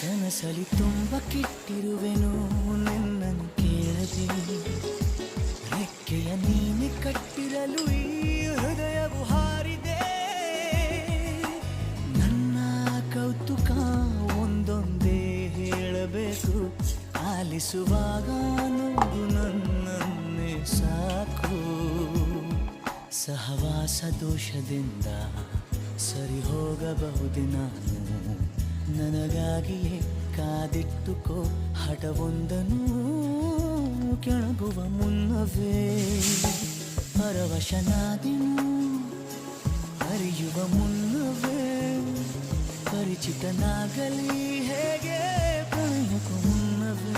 ಕನಸಲಿ ತುಂಬ ಕಿಟ್ಟಿರುವೆನು ನಿನ್ನನ್ನು ಕೇಳದೆ ರೆಕ್ಕೆಯ ನೀನೆ ಕಟ್ಟಿರಲು ಈ ಹೃದಯವು ಹಾರಿದೆ ನನ್ನ ಕೌತುಕ ಒಂದೊಂದೇ ಹೇಳಬೇಕು ಆಲಿಸುವಾಗ ನೋಡು ನನ್ನನ್ನೇ ಸಾಕು ಸಹವಾಸ ದೋಷದಿಂದ ಸರಿ ಹೋಗಬಹುದೇ ನಾನು ನನಗಾಗಿಯೇ ಕಾದಿಟ್ಟುಕೋ ಹಠವೊಂದನು ಕೆಳಗುವ ಮುನ್ನವೇ ಪರವಶನಾದೆನು ಅರಿಯುವ ಮುನ್ನವೇ ಪರಿಚಿತನಾಗಲಿ ಹೇಗೆ ಪ್ರಣಯಕ್ಕೂ ಮುನ್ನವೇ